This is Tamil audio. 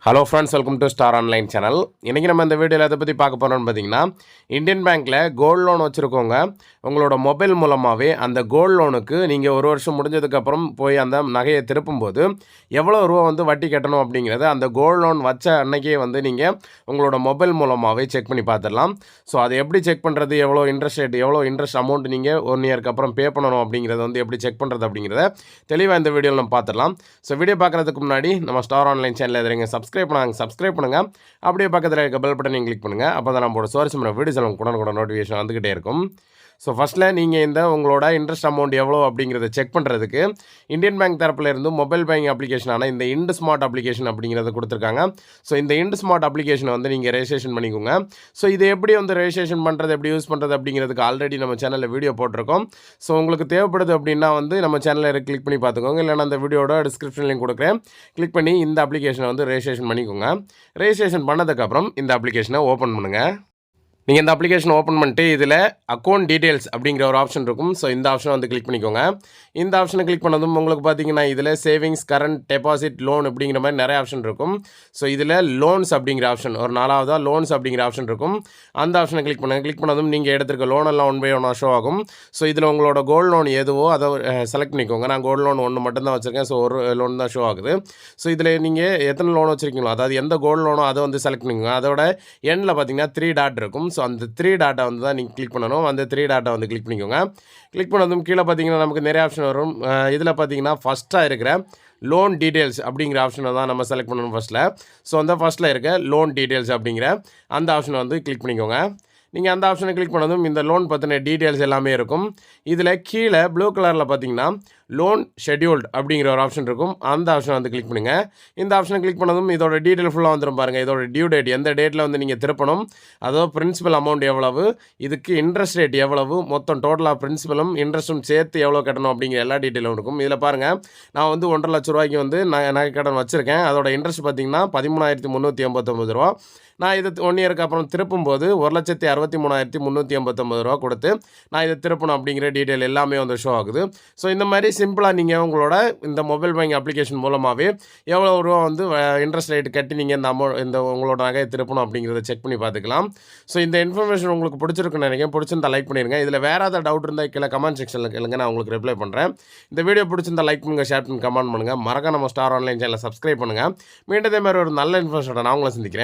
Hello friends, welcome to star online channel. இன்றைக்கி நம்ம இந்த வீடியோவில் எதை பற்றி பார்க்க போகிறோம்னு பார்த்தீங்கன்னா, இந்தியன் பேங்க்கில் கோல்டு லோன் வச்சுருக்கோங்க. உங்களோட மொபைல் மூலமாகவே அந்த கோல்டு லோனுக்கு நீங்கள் ஒரு வருஷம் முடிஞ்சதுக்கப்புறம் போய் அந்த நகையை திருப்பும்போது எவ்வளோ ரூபா வந்து வட்டி கட்டணும் அப்படிங்கிறத அந்த கோல்டு லோன் வச்ச அன்னைக்கே வந்து நீங்கள் உங்களோட மொபைல் மூலமாகவே செக் பண்ணி பார்த்துடலாம். ஸோ அதை எப்படி செக் பண்ணுறது, எவ்வளோ இன்ட்ரெஸ்ட் அமௌண்ட் நீங்கள் 1 இயருக்கு அப்புறம் பே பண்ணணும் அப்படிங்கிறத வந்து எப்படி செக் பண்ணுறது அப்படிங்கிறத தெளிவாக இந்த வீடியோவில் நம்ம பார்த்துடலாம். ஸோ வீடியோ பார்க்குறதுக்கு முன்னாடி நம்ம ஸ்டார் ஆன்லைன் சேனலில் எதிரங்க சப்ஸ்கிரைப் பண்ணுங்கள். அப்படியே பக்கத்தில் இருக்க பெல் பட்டனையும் கிளிக் பண்ணுங்கள். அப்போ தான் நம்மளோட சுவாரஸ்யமான வீடியோஸ் உங்களுக்கு நோட்டிஃபிகேஷன் வந்துக்கிட்டே இருக்கும். ஸோ ஃபஸ்ட்டில் நீங்கள் உங்களோட இன்ட்ரெஸ்ட் அமௌண்ட் எவ்வளோ அப்படிங்கிறத செக் பண்ணுறதுக்கு இந்தியன் பேங்க் தரப்பில் இருந்து மொபைல் பேங்கிங் அப்ளிகேஷனான இந்த இண்டு ஸ்மார்ட் அப்ளிகேஷன் அப்படிங்கிறத கொடுத்துருக்காங்க. ஸோ இந்த இண்டு ஸ்மார்ட் அப்ளிகேஷனை வந்து நீங்கள் ரெஜிஸ்ட்ரேஷன் பண்ணிக்கோங்க. ஸோ இது எப்படி வந்து ரெஜிஸ்ட்ரேஷன் பண்ணுறது, எப்படி யூஸ் பண்ணுறது அப்படிங்கிறதுக்கு ஆல்ரெடி நம்ம சேனலில் வீடியோ போட்டிருக்கோம். ஸோ உங்களுக்கு தேவைப்படுது அப்படின்னா வந்து நம்ம சேனலில் கிளிக் பண்ணி பார்த்துக்கோங்க. இல்லைனா அந்த வீடியோட டிஸ்கிரிப்ஷன் லிங்க் கொடுக்குறேன், கிளிக் பண்ணி இந்த அப்ளிகேஷனை வந்து ரெஜிஸ்ட்ரேஷன் பண்ணிக்கோங்க. ரெஜிஸ்ட்ரேஷன் பண்ணதுக்கப்புறம் இந்த அப்ளிகேஷனை ஓப்பன் பண்ணுங்கள். நீங்கள் இந்த அப்ளிகேஷன் ஓப்பன் பண்ணிட்டு இதில் அக்கௌண்ட் டீட்டெயில்ஸ் அப்படிங்கிற ஒரு ஆப்ஷன் இருக்கும். ஸோ இந்த ஆப்ஷனை வந்து கிளிக் பண்ணிக்கோங்க. இந்த ஆப்ஷனை கிளிக் பண்ணதும் உங்களுக்கு பார்த்தீங்கன்னா இதில் சேவிங்ஸ், கரண்ட், டெபாசிட், லோன் அப்படிங்கிற மாதிரி நிறைய ஆப்ஷன் இருக்கும். ஸோ இதில் லோன்ஸ் அப்படிங்கிற ஆப்ஷன் ஒரு 4வதாக லோன்ஸ் அப்படிங்கிற ஆப்ஷன் இருக்கும். அந்த ஆப்ஷனை கிளிக் பண்ணுங்கள். கிளிக் பண்ணதும் நீங்கள் எடுத்துருக்க லோனெல்லாம் 1 by 1 ஷோ ஆகும். ஸோ இதில் உங்களோட கோல்டு லோன் எதுவோ அதை செலக்ட் பண்ணிக்கோங்க. நான் கோல்டு லோன் 1 மட்டும்தான் வச்சுருக்கேன். ஸோ ஒரு லோன் தான் ஷோ ஆகுது. ஸோ இதில் நீங்கள் எத்தனை லோன் வச்சுருக்கீங்களோ, அதாவது எந்த கோல்டு லோனோ அதை வந்து செலக்ட் பண்ணிக்கோங்க. அதோட எண்ணில் பார்த்தீங்கன்னா 3 டாட் இருக்கும். ஸோ அந்த 3 டாட்டை வந்து தான் நீங்கள் கிளிக் பண்ணணும். அந்த 3 டாட்டை வந்து கிளிக் பண்ணிக்கோங்க. கிளிக் பண்ணதும் கீழே பார்த்தீங்கன்னா நமக்கு நிறைய ஆப்ஷன் வரும். இதில் பார்த்தீங்கன்னா ஃபஸ்ட்டாக இருக்கிற லோன் டீட்டெயில்ஸ் அப்படிங்கிற ஆப்ஷனை தான் நம்ம செலக்ட் பண்ணணும் ஃபஸ்ட்டில். ஸோ அந்த ஃபஸ்ட்டில் இருக்க லோன் டீட்டெயில்ஸ் அப்படிங்கிற அந்த ஆப்ஷனை வந்து கிளிக் பண்ணிக்கோங்க. நீங்கள் அந்த ஆப்ஷனை கிளிக் பண்ணதும் இந்த லோன் பற்றின டீட்டெயில்ஸ் எல்லாமே இருக்கும். இதில் கீழே ப்ளூ கலரில் பார்த்தீங்கன்னா லோன் ஷெட்யூல்டு அப்படிங்கிற ஒரு ஆப்ஷன் இருக்கும். அந்த ஆப்ஷனை வந்து கிளிக் பண்ணுங்கள். இந்த ஆப்ஷனை கிளிக் பண்ணதும் இதோட டீட்டெயில் ஃபுல்லாக வந்துடும் பாருங்கள். இதோட டியூ டேட், எந்த டேட்டில் வந்து நீங்கள் திருப்பணும், அதோ பிரின்சிபல் அமௌண்ட் எவ்வளவு, இதுக்கு இன்ட்ரெஸ்ட் ரேட் எவ்வளவு, மொத்தம் டோட்டலாக பிரின்சிபலும் இன்ட்ரெஸ்ட்டும் சேர்த்து எவ்வளோ கட்டணும் அப்படிங்கிற எல்லா டீட்டெயிலும் இருக்கும். இதில் பாருங்கள், நான் வந்து 1,50,000 ரூபாய்க்கு வந்து நகை கடன் வச்சுருக்கேன். அதோட இன்ட்ரெஸ்ட் பார்த்தீங்கன்னா 13,389 ரூபா. நான் இது 1 இயருக்கு அப்புறம் திருப்பும்போது 1,63,389 ரூபா கொடுத்து நான் இதை திருப்பணும் அப்படிங்கிற டீட்டெயில் எல்லாமே வந்து ஷோ ஆகுது. ஸோ இந்த மாதிரி சிம்பிளாக நீங்கள் உங்களோட இந்த மொபைல் பேங்கிங் அப்ளிகேஷன் மூலமாகவே எவ்வளோ ரூபா வந்து இன்ட்ரெஸ்ட் ரேட் கட்டி நீங்கள் இந்த உங்களோட நகையை திருப்பணும் அப்படிங்கிறத செக் பண்ணி பார்த்துக்கலாம். ஸோ இந்த இன்ஃபர்மேஷன் உங்களுக்கு பிடிச்சிருக்குன்னு நினைக்கிறேன். பிடிச்சிருந்தா லைக் பண்ணிடுங்க. இதில் வேறு ஏதாவது டவுட் இருந்தால் கீழே கமெண்ட் செக்ஷனில் கேளுங்க, நான் உங்களுக்கு ரிப்ளை பண்ணுறேன். இந்த வீடியோ பிடிச்சிருந்தா லைக் பண்ணுங்கள், ஷேர் பண்ணி கமெண்ட் பண்ணுங்கள். மறக்காம நம்ம ஸ்டார் ஆன்லைன் சேனலை சப்ஸ்கிரைப் பண்ணுங்கள். மீண்டும் இதே மாதிரி ஒரு நல்ல இன்ஃபர்மேஷனோட நான் உங்களை சந்திக்கிறேன்.